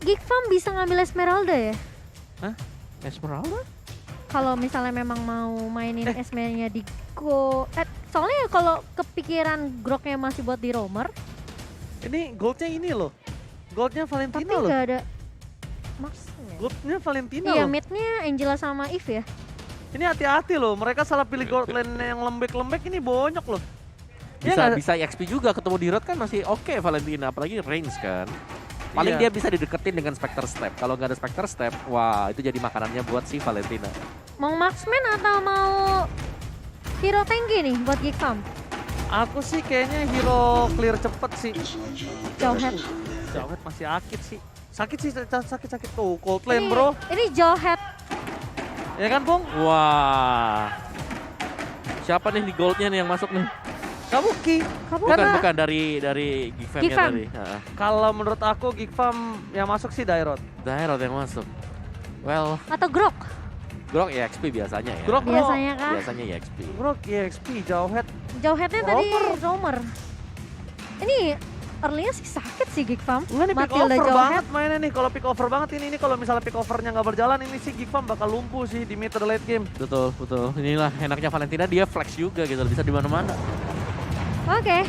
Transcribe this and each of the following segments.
Geek Farm bisa ngambil Esmeralda ya? Hah? Esmeralda? Kalau misalnya memang mau mainin Esmernya di Go. Soalnya kalau kepikiran Groknya masih buat di roamer, Ini goldnya ini loh. Goldnya tapi Valentina loh. nggak ada maksudnya. Goldnya Valentina Iya, loh. midnya Angela sama Eve ya. Ini hati-hati loh. Mereka salah pilih gold lane yang lembek-lembek ini bonyok loh. Iya Bisa nggak? bisa EXP juga, ketemu di road kan masih oke Valentina, apalagi range kan. Paling Iya. dia bisa dideketin dengan Spectre Step. Kalau nggak ada Spectre Step, wah itu jadi makanannya buat si Valentina. Mau marksman atau mau hero tanky nih buat Geek Farm? Aku sih kayaknya hero clear cepet sih. Jawhead. Jawet masih akit sih. Sakit sih, sakit-sakit tuh. Cold lane bro. Ini Jawhead. Ya kan Bung? Wah. Siapa nih di goldnya nih yang masuk nih? Kabuki. Bukan dari Geek Fam-nya Geek Fam. tadi. Kalau menurut aku Geek Farm yang masuk sih Dairot. Daerah yang masuk. Well, Atau Grok. Grok EXP biasanya ya. Grok Biasanya kah? Biasanya EXP. Grok EXP Jawhead. Jawheadnya tadi Roamer. roamer. Ini early-nya sih sakit sih Geek Farm. Enggak nih pick Matilda over Jawhead. banget mainnya nih. Kalau pick over banget ini kalau misalnya pick overnya nggak berjalan ini sih Geek Farm bakal lumpuh sih di mid to late game. Betul, betul. Inilah enaknya Valentina, dia flex juga gitu, bisa di mana-mana. Oke.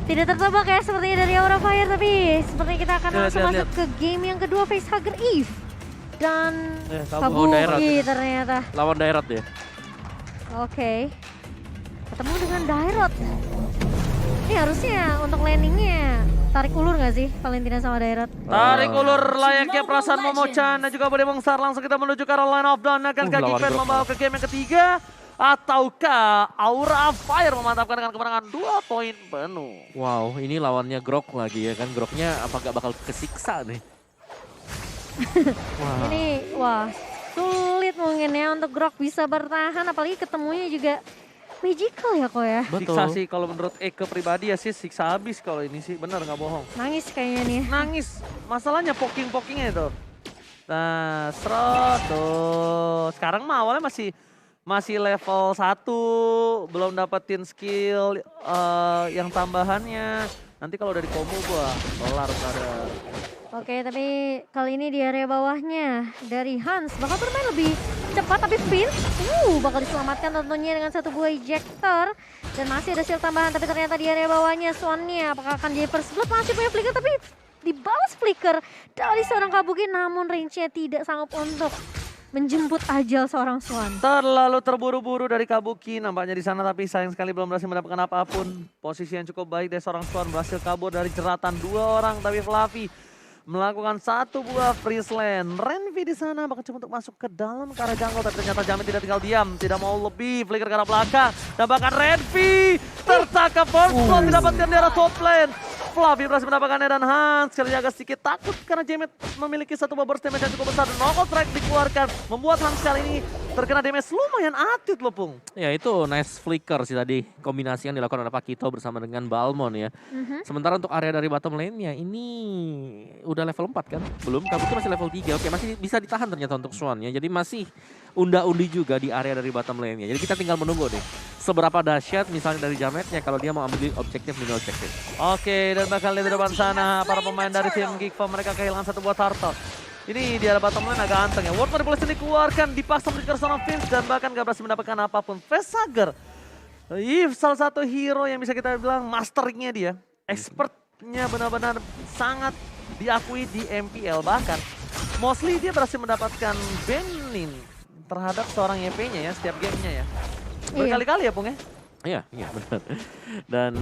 Tidak tertebak ya sepertinya dari Aura Fire, tapi sepertinya kita akan Lihat, langsung lihat, masuk ke game yang kedua, Facehugger Eve. Dan Kabur. Daerah. Kabuki ternyata. Lawan daerah ya. Oke. Ketemu dengan Dairot. Ini harusnya untuk landingnya tarik ulur nggak sih Valentina sama Dairot? Tarik ulur layaknya perasaan Momochan dan juga Bode Mongsar. Langsung kita menuju ke arah line of down. Akankah lawan Geekfan Grok membawa ke game yang ketiga? Ataukah Aura Fire memantapkan dengan kemenangan 2 poin penuh? Wow, ini lawannya Grok lagi ya kan. Groknya apa gak bakal kesiksa nih? Wah. Ini wah sulit mungkin ya untuk Grok bisa bertahan, apalagi ketemunya juga magical ya kok ya. Siksa Betul. sih kalau menurut Eke pribadi ya sih siksa habis kalau ini sih bener nggak bohong. Nangis kayaknya nih. Nangis, masalahnya poking-pokingnya itu. Nah, serot tuh. Sekarang mah awalnya masih level 1, belum dapetin skill yang tambahannya. Nanti kalau udah di combo gua kelar brother. Oke, tapi kali ini di area bawahnya dari Hans bakal bermain lebih cepat, tapi Vince bakal diselamatkan tentunya dengan satu buah ejector. Dan masih ada shield tambahan, tapi ternyata di area bawahnya Swan-nya apakah akan jadi first blood, masih punya flicker, tapi dibalas flicker dari seorang Kabuki, namun range-nya tidak sanggup untuk menjemput ajal seorang Swan. Terlalu terburu-buru dari Kabuki nampaknya di sana, tapi sayang sekali belum berhasil mendapatkan apapun. Posisi yang cukup baik dari seorang Swan, berhasil kabur dari jeratan 2 orang, tapi Fluffy melakukan 1 buah freeze land. Renvi di sana bakal coba untuk masuk ke dalam ke arah jungle, tapi ternyata Jamin tidak tinggal diam, tidak mau lebih, flicker ke arah belakang, dan bahkan Renvi tertangkap first blood didapatkan di arah top lane. Fluffy berhasil mendapatkannya dan Hans sekali agak sedikit takut karena Jamet memiliki 1 buah burst damage yang cukup besar, dan knockout strike dikeluarkan, membuat Hans kali ini terkena damage lumayan atut loh Pung. Ya itu nice flicker sih tadi, kombinasi yang dilakukan oleh Pakito bersama dengan Balmon ya. Sementara untuk area dari bottom lane-nya ini udah level 4 kan? Belum, Kabuki masih level 3. Oke, masih bisa ditahan ternyata untuk Swan ya. Jadi masih unda-undi juga di area dari bottom lane-nya. Jadi kita tinggal menunggu nih seberapa dahsyat misalnya dari Jametnya kalau dia mau ambil objektif mini objektif. Oke, dan bakal lihat di depan sana para pemain dari tim Geek Farm, mereka kehilangan 1 buah turtle. Ini di arah bottom lane agak anteng ya. Ward Manipulation dikeluarkan, dipaksa menuju ke arah Vince dan bahkan gak berhasil mendapatkan apapun. Facehugger, salah satu hero yang bisa kita bilang masteringnya dia. Expertnya benar-benar sangat diakui di MPL. Bahkan mostly dia berhasil mendapatkan banning terhadap seorang YP-nya ya setiap gamenya ya. Berkali-kali ya Pung ya. Iya, iya benar. Dan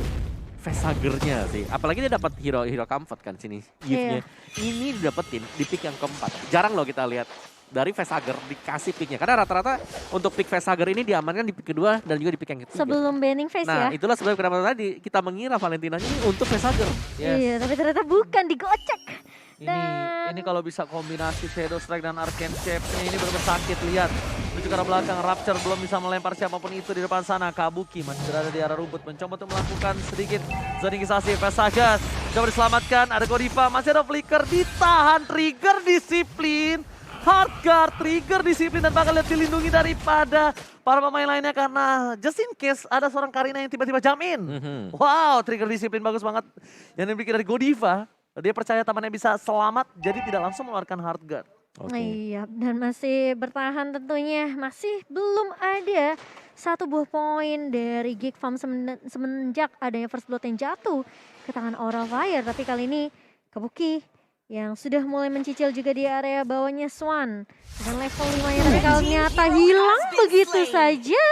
Facehugger-nya sih, apalagi dia dapat hero comfort kan sini. Gift-nya. Ini didapetin di pick yang keempat. Jarang loh kita lihat dari Facehugger dikasih picknya. Karena rata-rata untuk pick Facehugger ini diamankan di pick kedua dan juga di pick yang ketiga. Sebelum banning face ya. Nah itulah sebab kenapa tadi kita mengira Valentina ini untuk Facehugger. Iya, tapi ternyata bukan, digocek. Ini kalau bisa kombinasi Shadow Strike dan Arcane Shape-nya ini benar sakit. Lihat, menuju ke arah belakang, Rapture belum bisa melempar siapapun itu di depan sana. Kabuki masih berada di arah rumput, mencoba untuk melakukan sedikit zoningisasi. Facehugger coba diselamatkan, ada Godiva, masih ada flicker, ditahan, trigger disiplin. Hardguard, trigger disiplin, dan bakal lihat dilindungi daripada para pemain lainnya karena just in case ada seorang Karina yang tiba-tiba jamin. Wow, trigger disiplin bagus banget yang dimiliki dari Godiva. Dia percaya temannya bisa selamat, jadi tidak langsung mengeluarkan hard guard. Oke. Iya, dan masih bertahan tentunya. Masih belum ada satu buah poin dari Geek Farm semenjak adanya first blood yang jatuh ke tangan Aura Fire. Tapi kali ini Kabuki yang sudah mulai mencicil juga di area bawahnya Swan. Dengan level 5-nya tapi ternyata hilang begitu saja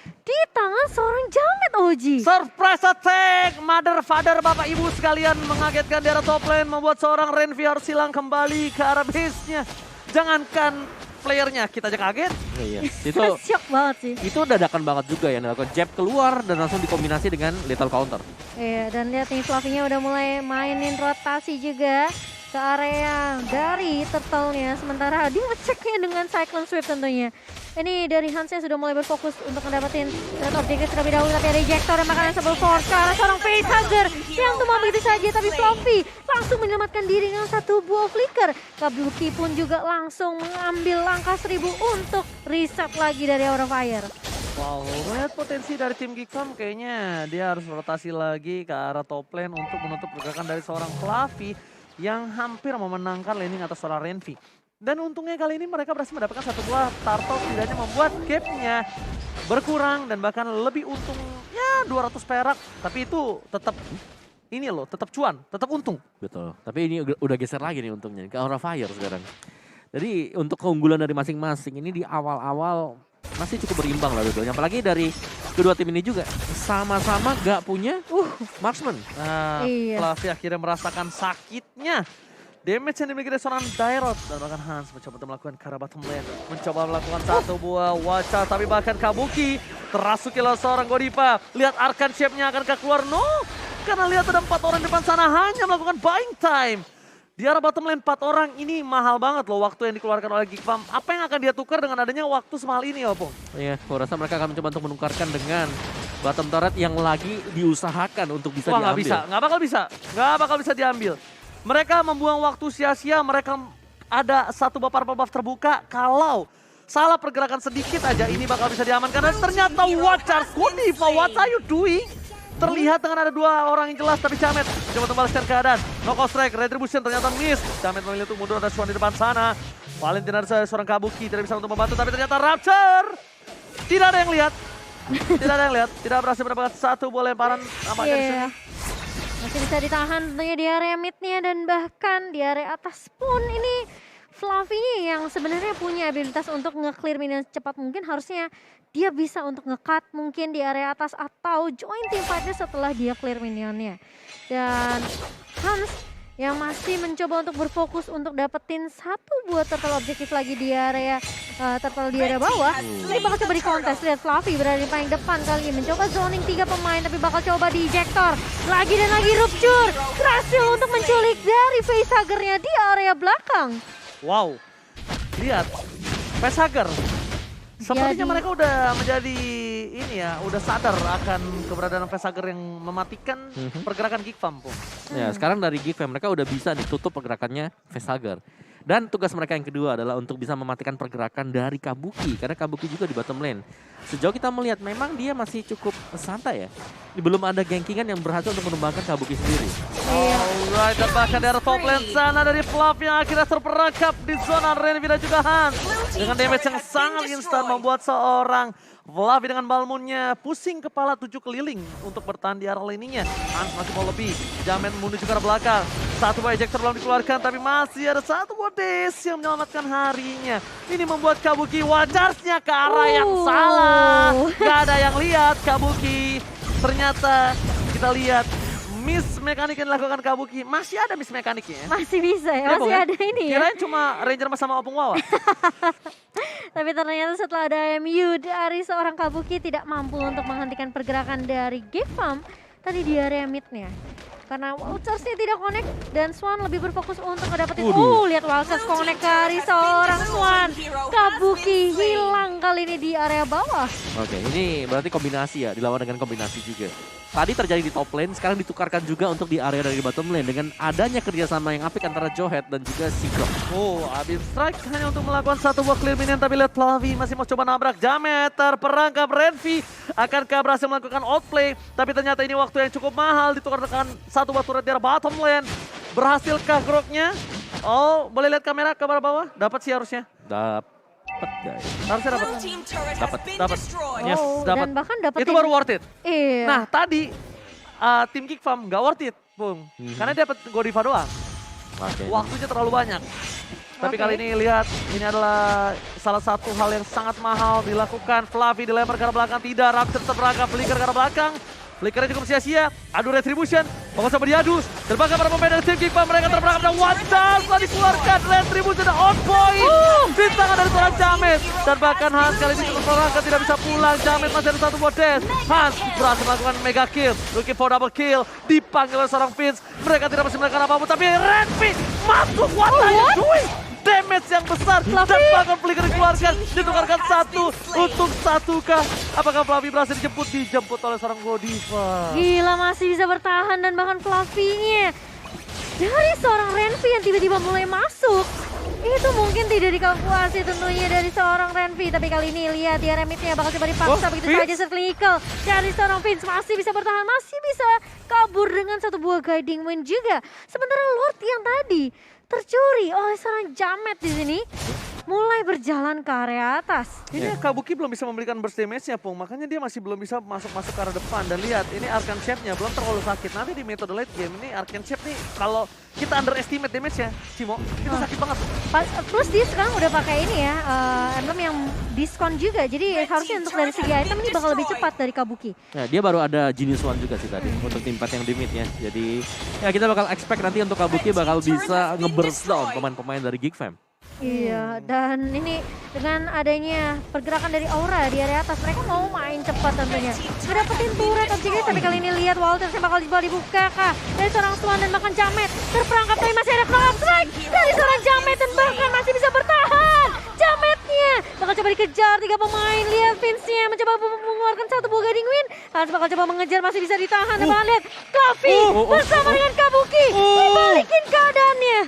di tangan seorang Jamet Oji. Surprise attack, mother, father, bapak, ibu sekalian mengagetkan di arah top lane. Membuat seorang Renvi harus hilang kembali ke arah base-nya. Jangankan playernya, kita aja kaget. Iya, itu Shock banget sih. itu dadakan banget juga ya, dilakukan jab keluar dan langsung dikombinasi dengan lethal counter. Iya, dan lihat nih Flavinya udah mulai mainin rotasi juga ke area dari turtle-nya. Sementara dia ngeceknya dengan Cyclone Swift tentunya. Ini dari Hansnya sudah mulai berfokus untuk mendapatkan objektif terlebih dahulu. Tapi ada Ejector dan makanan Double Force ke arah seorang facehugger yang tumbang begitu saja. Tapi Fluffy langsung menyelamatkan diri dengan satu buah flicker. Kabuki pun juga langsung mengambil langkah 1000 untuk reset lagi dari Aura Fire. Wow, melihat potensi dari tim Geek Farm kayaknya dia harus rotasi lagi ke arah top lane untuk menutup pergerakan dari seorang Fluffy yang hampir memenangkan laning atas seorang Renvi. Dan untungnya kali ini mereka berhasil mendapatkan satu buah turtle, setidaknya membuat gap-nya berkurang dan bahkan lebih untung ya 200 perak. Tapi itu tetap ini loh, tetap cuan, tetap untung. Betul. Tapi ini udah geser lagi nih untungnya ke Aura Fire sekarang. Jadi untuk keunggulan dari masing-masing ini di awal-awal masih cukup berimbang lah dua-duanya. Apalagi dari kedua tim ini juga sama-sama gak punya marksman. Nah, Iya. Fluffy akhirnya merasakan sakitnya. Damage yang dimiliki dari seorang Dairot. Dan bahkan Hans mencoba untuk melakukan ke arah bottom lane. Mencoba melakukan satu buah watcha. Tapi bahkan Kabuki terasuki oleh seorang Godiva. Lihat Arcan shape-nya akankah keluar? No! Karena lihat ada 4 orang di depan sana hanya melakukan buying time. Di arah bottom lane 4 orang ini mahal banget loh waktu yang dikeluarkan oleh Geek Farm. Apa yang akan dia tukar dengan adanya waktu semahal ini ya Opung? Iya, aku rasa mereka akan mencoba untuk menukarkan dengan bottom turret yang lagi diusahakan untuk bisa Wah diambil. nggak bisa, nggak bakal bisa diambil. Mereka membuang waktu sia-sia, mereka ada satu purple buff terbuka kalau salah pergerakan sedikit aja ini bakal bisa diamankan. Dan ternyata Watchers, Godiva, what are you doing? Terlihat dengan ada 2 orang yang jelas tapi Jamet coba membalaskan keadaan. Knockout strike, retribution ternyata miss. Jamet memilih untuk mundur, ada Swan di depan sana. Valentina ada seorang Kabuki tidak bisa untuk membantu tapi ternyata Rapture. Tidak ada yang lihat. Tidak berhasil mendapatkan satu buah lemparan nampaknya di sini. Masih bisa ditahan tentunya di area mid-nya dan bahkan di area atas pun ini Fluffy yang sebenarnya punya abilitas untuk nge-clear minion secepat mungkin. Harusnya dia bisa untuk nge-cut mungkin di area atas atau join team fight-nya setelah dia clear minionnya. Dan Hans yang masih mencoba untuk berfokus untuk dapetin satu buah turtle objektif lagi di area turtle di area bawah. Ini bakal coba di kontes. Lihat Fluffy berada di paling depan kali ini. Mencoba zoning 3 pemain tapi bakal coba di ejector. Lagi dan lagi rupture. Berhasil untuk menculik dari facehugger-nya di area belakang. Wow, lihat facehugger. Sepertinya Jadi- mereka udah menjadi ini ya, udah sadar akan keberadaan facehugger yang mematikan pergerakan Geek Farm pun. Ya, sekarang dari Geek Farm mereka udah bisa ditutup pergerakannya facehugger. Dan tugas mereka yang kedua adalah untuk bisa mematikan pergerakan dari Kabuki. Karena Kabuki juga di bottom lane. Sejauh kita melihat memang dia masih cukup santai ya. Belum ada gankingan yang berhasil untuk menumbangkan Kabuki sendiri. Alright, dan bahkan dari top lane sana dari Fluff yang akhirnya terperangkap di zona Renvi dan juga Hans. Dengan damage yang sangat instan membuat seorang Fluffy dengan Balmunnya pusing kepala 7 keliling untuk bertahan di arah lainnya. Hans masih mau lebih, Jamet menuju ke arah belakang. Satu buah ejector belum dikeluarkan tapi masih ada satu buah dash yang menyelamatkan harinya. Ini membuat Kabuki wajarsnya ke arah yang salah. Gak ada yang lihat Kabuki. Ternyata kita lihat miss mekanik yang dilakukan Kabuki. Masih ada miss mekaniknya ya? Masih bisa ya, Iya, masih Bung, ya? ada ini ya. Kirain cuma Ranger sama Opung Wawa. Tapi ternyata setelah ada MU dari seorang Kabuki tidak mampu untuk menghentikan pergerakan dari Geek Farm tadi di area mid-nya. Karena Walters-nya tidak connect dan Swan lebih berfokus untuk ngedapetin. Lihat Walters connect dari seorang Swan. Kabuki hilang kali ini di area bawah. Oke, ini berarti kombinasi ya, dilawan dengan kombinasi juga. Tadi terjadi di top lane, sekarang ditukarkan juga untuk di area dari bottom lane dengan adanya kerjasama yang apik antara Johead dan juga Sigurd. Oh, habis strike hanya untuk melakukan satu buah clear minion tapi lihat Fluffy masih mau coba nabrak Jamet, terperangkap Renvi. Akankah berhasil melakukan outplay? Tapi ternyata ini waktu yang cukup mahal ditukar dengan satu buah turret di arah bottom lane. Berhasilkah groknya? Oh, boleh lihat kamera ke bawah? Dapat sih harusnya. Dapat guys. Harusnya dapat. Dapat. Yes, Oh, dapat. dan bahkan dapat Itu baru worth it. Iya. Nah, tadi tim Geek Farm nggak worth it, Bung. Karena dia dapat Godiva doang. Oke. Waktunya terlalu banyak. Tapi Oke. kali ini lihat, ini adalah salah satu hal yang sangat mahal dilakukan. Fluffy dilempar ke arah belakang, tidak. Raptor terperangkap, Flicker ke arah belakang. Flickernya cukup sia-sia, adu Retribution, bakal sama diadu. Terbakar para pemain dari tim Geek Farm, mereka terperangkap dan one chance telah dikeluarkan. Retribution on point, di tangan dari seorang Jamet. Dan bahkan Hans kali ini cukup terperangkap, tidak bisa pulang. Jamet masih ada satu buat dash. Hans berhasil melakukan mega kill, looking for double kill. Dipanggil oleh seorang Vince, mereka tidak bisa melakukan apa-apa. Tapi Redfi masuk, what are you doing? Damage yang besar dan bahkan Flicker dikeluarkan, ditukarkan satu untuk 1K. Apakah Fluffy berhasil dijemput oleh seorang Godiva? Gila, masih bisa bertahan dan bahkan Fluffy-nya dari seorang Renvi yang tiba-tiba mulai masuk. Itu mungkin tidak dikalkulasi tentunya dari seorang Renvi. Tapi kali ini lihat dia remitnya bakal coba dipaksa begitu saja Circle. Dari seorang Vince masih bisa bertahan, masih bisa kabur dengan satu buah guiding win juga. Sementara Lord yang tadi tercuri oleh seorang Jamet di sini mulai berjalan ke area atas. Ini Kabuki belum bisa memberikan burst damage-nya, Pung. Makanya dia masih belum bisa masuk ke arah depan. Dan lihat, ini Arcane Shape-nya belum terlalu sakit. Nanti di metode late game, ini Arcane Shape nih, kalau kita underestimate damage-nya, Cimo, itu sakit banget. Plus dia sekarang udah pakai ini ya, emblem yang diskon juga. Jadi harusnya untuk dari segi item ini bakal lebih cepat dari Kabuki. Ya, dia baru ada Genius One juga sih tadi untuk timpat yang di mid ya. Jadi ya kita bakal expect nanti untuk Kabuki bakal bisa nge-burst down pemain-pemain dari Geek Fam. Iya, dan ini dengan adanya pergerakan dari Aura di area atas, mereka mau main cepat tentunya. Ngedapetin turret objektif, tapi kali ini lihat Walter yang bakal dibuka kah dari seorang Swan dan bahkan Jamet. Terperangkap tapi masih ada knock strike dari seorang Jamet dan bahkan masih bisa bertahan. Jametnya bakal coba dikejar 3 pemain, lihat Vince-nya mencoba mengeluarkan satu buah guiding win. Hans bakal coba mengejar, masih bisa ditahan. Dan lihat Fluffy bersama dengan Kabuki dibalikin keadaannya.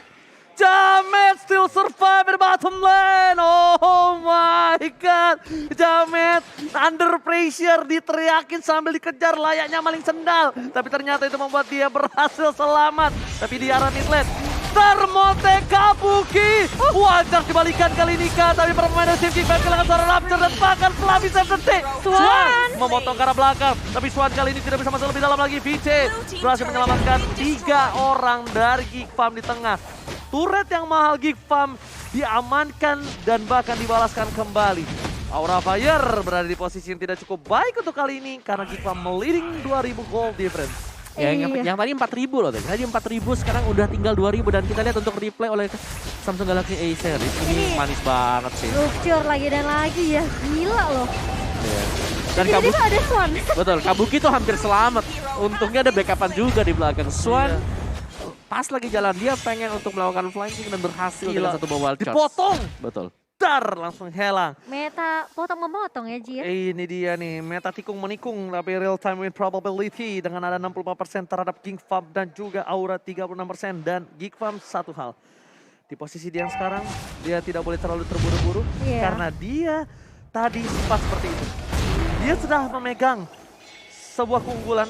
Jamet still survive in the bottom lane. Oh my god. Jamet under pressure, diteriakin sambil dikejar layaknya maling sendal. Tapi ternyata itu membuat dia berhasil selamat. Tapi di arah mid lane, Thermote Kabuki. Wajar dibalikan kali ini kah. Tapi pemain dari tim Geek Fam kehilangan seorang Raptor dan bahkan Fluffy save the day. Swan memotong ke arah belakang. Tapi Swan kali ini tidak bisa masuk lebih dalam lagi. VC berhasil menyelamatkan 3 orang dari Geek Fam di tengah. Turret yang mahal Geek Fam diamankan dan bahkan dibalaskan kembali. Aura Fire berada di posisi yang tidak cukup baik untuk kali ini karena Geek Fam leading 2000 gold difference. Yang tadi 4.000 loh tadi 4.000 sekarang udah tinggal 2.000 dan kita lihat untuk replay oleh Samsung Galaxy A series ini manis banget sih. Rupture lagi dan lagi ya, gila loh. Dan Kabuki ada Swan. Betul, Kabuki tuh hampir selamat. Untungnya ada backupan juga di belakang. Swan pas lagi jalan dia pengen untuk melakukan flanking dan berhasil dengan satu bawah wild charge. Dipotong. Betul. Dar langsung helang. Meta potong-memotong ya Ji ya. Ini dia nih, meta tikung menikung tapi real time win probability dengan ada 64% terhadap Geek Fam dan juga Aura 36% dan Geek Fam satu hal. Di posisi dia yang sekarang, dia tidak boleh terlalu terburu-buru karena dia tadi sempat seperti itu. Dia sudah memegang sebuah keunggulan.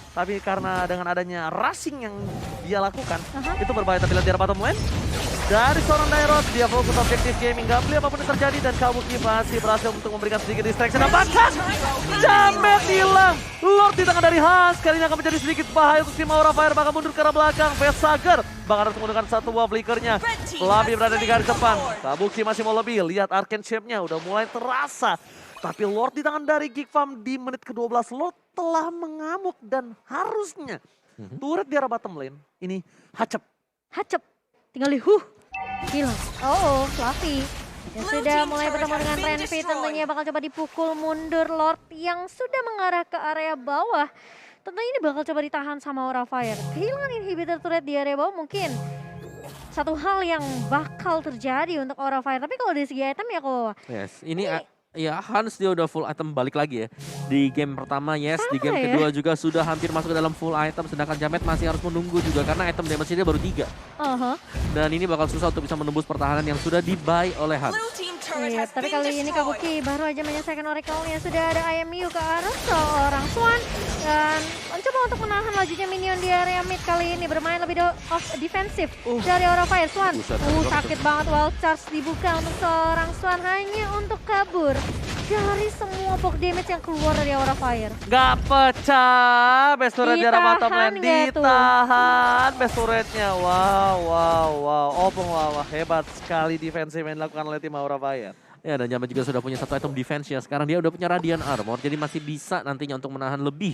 Tapi karena dengan adanya rushing yang dia lakukan, itu berbahaya. Tapi lihat di bottom lane, dari seorang Dairot, dia fokus objektif gaming. Gak beli apapun yang terjadi dan Kabuki masih berhasil untuk memberikan sedikit distraction. Dan bahkan Jamet hilang. Lord di tangan dari Hans, kali ini akan menjadi sedikit bahaya untuk tim Aura Fire. Bakal mundur ke arah belakang, Vesager bakal harus menggunakan satu buah flickernya. Fluffy berada di garis depan, Kabuki masih mau lebih. Lihat Arcane Shape-nya udah mulai terasa. Tapi Lord di tangan dari Geek Fam di menit ke-12, Lord telah mengamuk dan harusnya turret di arah bottom lane ini hacep. Tinggal hilang. Fluffy. Yang sudah mulai bertemu dengan Renvi tentunya bakal coba dipukul mundur. Lord yang sudah mengarah ke area bawah. Tentunya ini bakal coba ditahan sama Aura Fire. Kehilangan inhibitor turret di area bawah mungkin satu hal yang bakal terjadi untuk Aura Fire. Tapi kalau dari segi item ya kok. Yes, ini ya Hans dia udah full item balik lagi ya. Di game pertama di game kedua juga sudah hampir masuk ke dalam full item. Sedangkan Jamet masih harus menunggu juga karena item damage dia baru 3. Dan ini bakal susah untuk bisa menembus pertahanan yang sudah di-buy oleh Hans. Iya, tapi kali ini Kabuki baru aja menyelesaikan Oracle-nya. Sudah ada IMU ke arah seorang Swan. Dan mencoba untuk menahan lajunya minion di area mid kali ini. Bermain lebih defensif dari Aura Fire. Swan, sakit banget. Wild Charge dibuka untuk seorang Swan hanya untuk kabur dari semua box damage yang keluar dari Aura Fire. Gak pecah, best turret di arah bottom lane Ditahan nggak tuh? ditahan best turretnya. Wow. Opung wah hebat sekali defensive yang dilakukan oleh tim Aura Fire. Ya, dan Jamet juga sudah punya satu item defense ya. Sekarang dia udah punya Radiant Armor, jadi masih bisa nantinya untuk menahan lebih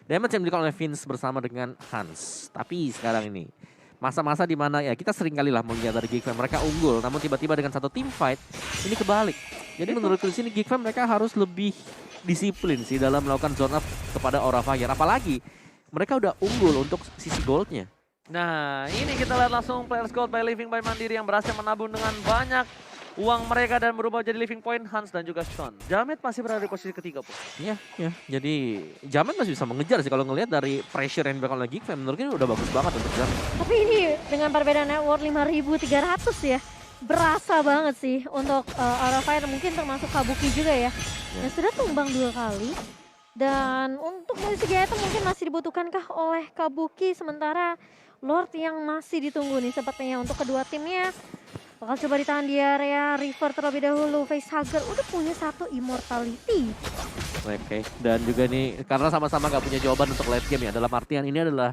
damage yang diberikan oleh Vince bersama dengan Hans. Tapi sekarang ini, masa-masa di mana ya kita sering kali lah melihat dari Geek Fam mereka unggul, namun tiba-tiba dengan satu team fight, ini kebalik. Jadi menurutku di sini Geek Fam mereka harus lebih disiplin sih dalam melakukan zone up kepada Aura Fire. Apalagi mereka udah unggul untuk sisi goldnya. Nah, ini kita lihat langsung players gold by Living by Mandiri yang berhasil menabung dengan banyak uang mereka dan berubah jadi living point Hans dan juga Sean. Jamet masih berada di posisi ketiga, Po. Ya. Jadi Jamet masih bisa mengejar sih kalau ngelihat dari pressure yang diberikan oleh Geek Fam. Menurutku ini udah bagus banget untuk Jamet. Tapi ini dengan perbedaan net worth 5.300 ya. Berasa banget sih untuk Aura Fire, mungkin termasuk Kabuki juga ya. Yang sudah tumbang 2 kali. Dan untuk dari segi item mungkin masih dibutuhkankah oleh Kabuki, sementara Lord yang masih ditunggu nih sepertinya untuk kedua timnya. Bakal coba ditahan di area River terlebih dahulu. Facehugger udah punya 1 immortality. Oke. Dan juga nih karena sama-sama gak punya jawaban untuk late game ya. Dalam artian ini adalah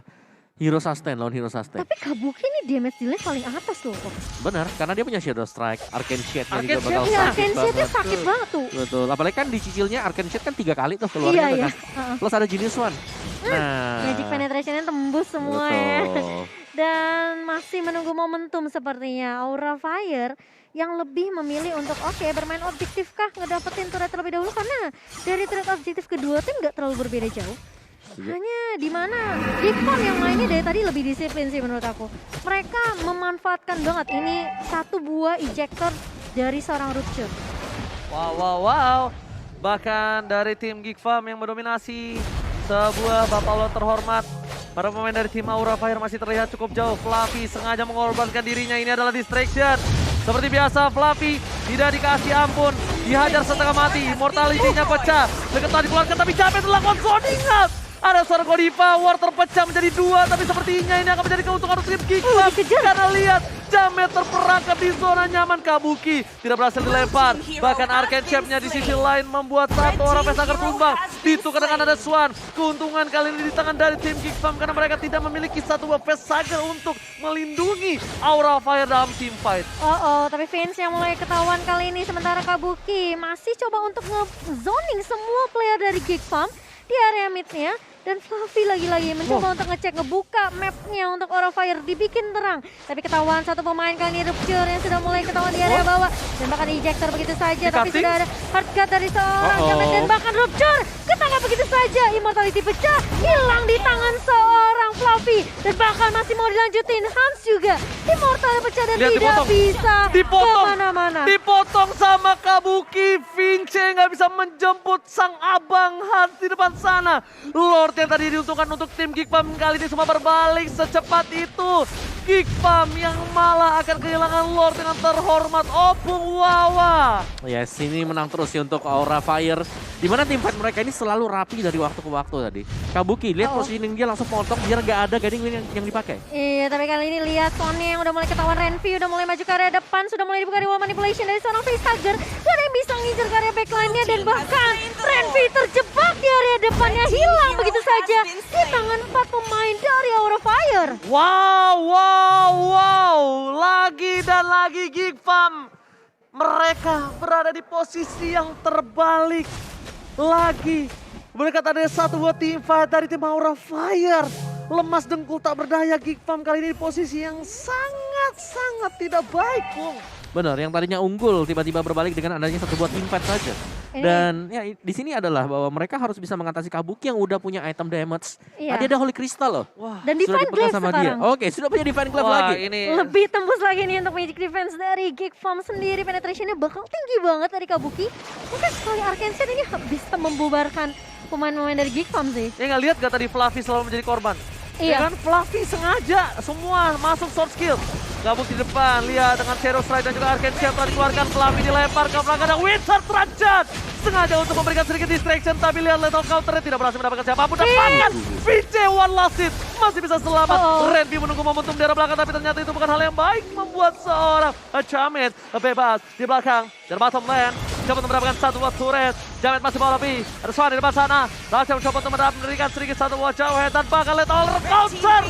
hero sustain lawan hero sustain. Tapi Kabuki ini damage delay paling atas loh kok. Benar, karena dia punya Shadow Strike, Arcane Shade-nya juga Arcane bakal Iya, sakit Arcane Shade-nya banget. sakit banget tuh. Betul, apalagi kan dicicilnya Arcane Shade kan 3 kali tuh keluarnya tuh Iya. kan. Plus ada Genius One. Nah, Magic penetration-nya tembus semua ya. betul. Dan masih menunggu momentum sepertinya. Aura Fire yang lebih memilih untuk bermain objektif kah ngedapetin turret terlebih dahulu, karena dari turret objektif kedua tim nggak terlalu berbeda jauh. Hanya di mana Gifon yang mainnya dari tadi lebih disiplin sih menurut aku. Mereka memanfaatkan banget ini 1 buah ejector dari seorang Rupture. Wow. Bahkan dari tim Geek Fam yang mendominasi sebuah Bapak Allah terhormat. Para pemain dari tim Aura Fire masih terlihat cukup jauh. Fluffy sengaja mengorbankan dirinya, ini adalah distraction. Seperti biasa Fluffy tidak dikasih ampun, dihajar setengah mati, mortality-nya pecah. Deketan dikeluarkan tapi Jamet melakukan zoning out. Ada seorang Godiva, war terpecah menjadi 2, tapi sepertinya ini akan menjadi keuntungan untuk tim Geek Fam. Karena lihat Jamet terperangkap di zona nyaman. Kabuki tidak berhasil dilempar. Bahkan Arcane Shade-nya di sisi lain membuat 1 orang Facehugger tumbang. Ditukar dengan ada Swan. Keuntungan kali ini di tangan dari tim Geek Fam karena mereka tidak memiliki 1 buah Facehugger untuk melindungi Aura Fire dalam team fight. Tapi Vince yang mulai ketahuan kali ini, sementara Kabuki masih coba untuk nge-zoning semua player dari Geek Fam di area mid-nya. Dan Fluffy lagi-lagi mencoba untuk ngecek, ngebuka map-nya untuk Aura Fire, dibikin terang. Tapi ketahuan 1 pemain kali ini, Rupture yang sudah mulai ketahuan di area bawah. Dan bahkan ejector begitu saja, tapi sudah ada hard cut dari seorang Jamet. Dan bahkan Rupture ketangkap begitu saja, immortality pecah, hilang di tangan seorang Fluffy. Dan bahkan masih mau dilanjutin, Hans juga immortality pecah dan Lihat, tidak bisa kemana-mana. Dipotong sama Kabuki. Vince nggak bisa menjemput sang abang Hans di depan sana. Lord yang tadi diuntungkan untuk tim Geek Fam kali ini semua berbalik secepat itu. Geek Fam yang malah akan kehilangan Lord dengan terhormat. Opung Wawa. Yes, ini menang terus sih untuk Aura Fire. Dimana tim fight mereka ini selalu rapi dari waktu ke waktu tadi. Kabuki, lihat positioning dia langsung potong biar gak ada guiding wing yang dipakai. Iya, tapi kali ini lihat Sonnya yang udah mulai ketahuan. Renvi udah mulai maju ke area depan, sudah mulai dibuka di wall manipulation dari seorang Facehugger. Gak ada yang bisa ngincer ke area backline-nya, dan bahkan Renvi terjebak di area depannya, hilang begitu saja di tangan 4 pemain dari Aura Fire. Wow. Lagi dan lagi Geek Fam. Mereka berada di posisi yang terbalik. Lagi. Mereka tadi 1 buah team fight dari tim Aura Fire. Lemas dengkul tak berdaya. Geek Fam kali ini di posisi yang sangat tidak baik, Bung. Benar, yang tadinya unggul tiba-tiba berbalik dengan adanya 1 buah team fight saja. Dan ya di sini adalah bahwa mereka harus bisa mengatasi Kabuki yang udah punya item damage. Iya. Tadi ada Holy Crystal loh. Wah. Dan Sudah Divine dipegang Glaive sama sekarang. dia. Oke, sudah punya Divine Glaive lagi. Ini Lebih tembus lagi nih untuk Magic Defense dari Geek Fam sendiri. Penetrationnya bakal tinggi banget dari Kabuki. Mungkin sekali Arcane Shade ini bisa membubarkan pemain-pemain dari Geek Fam sih. ya nggak lihat gak tadi Fluffy selalu menjadi korban. Iya. Ya kan Fluffy sengaja semua masuk short skill. Gabuk di depan, lihat dengan Shadow Strike dan juga Arcane Shield telah dikeluarkan. Fluffy dilempar ke belakang dan Wizard Ranchan. Sengaja untuk memberikan sedikit distraction, tapi lihat lethal counternya tidak berhasil mendapatkan siapapun. Dan bahkan VJ one last hit masih bisa selamat. Renby menunggu momentum di arah belakang, tapi ternyata itu bukan hal yang baik. Membuat seorang Jamet bebas di belakang. Dari bottom lane, coba untuk mendapatkan satu buah turret. Jamet masih bawa lebih. Ada Swan di depan sana. Raja mencoba untuk memberikan sedikit satu buah jauh dan bahkan lethal counter.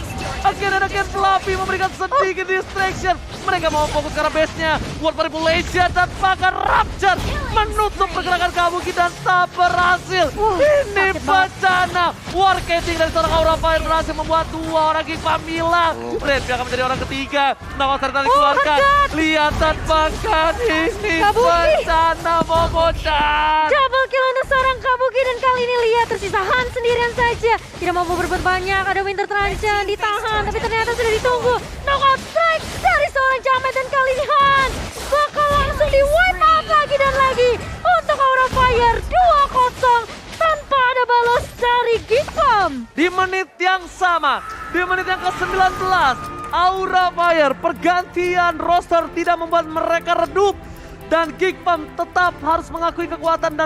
Again and again Fluffy memberikan sedikit distraction. Mereka mau fokus ke arah base-nya. World Manipulation dan bahkan Rapture menutup pergerakan Kabuki dan tak berhasil. Ini bencana. War Catching dari seorang Aura Fire berhasil membuat dua orang Geek Pamila. Renby akan menjadi orang ketiga. Nawas tadi dikeluarkan. Lihat dan bahkan ini bencana mau bocah. Double kill untuk seorang Kabuki dan kali ini lihat tersisa Hans sendirian saja. Tidak mampu berbuat banyak, ada Winter Tranchan ditahan tapi ternyata sudah ditunggu. Knockout strike dari seorang Jamet dan kali ini Hans bakal langsung di wipe out lagi dan lagi untuk Aura Fire 2-0 tanpa ada balas dari Geekpam. Di menit yang sama, di menit yang ke-19, Aura Fire pergantian roster tidak membuat mereka redup. Dan Geekpam tetap harus mengakui kekuatan dan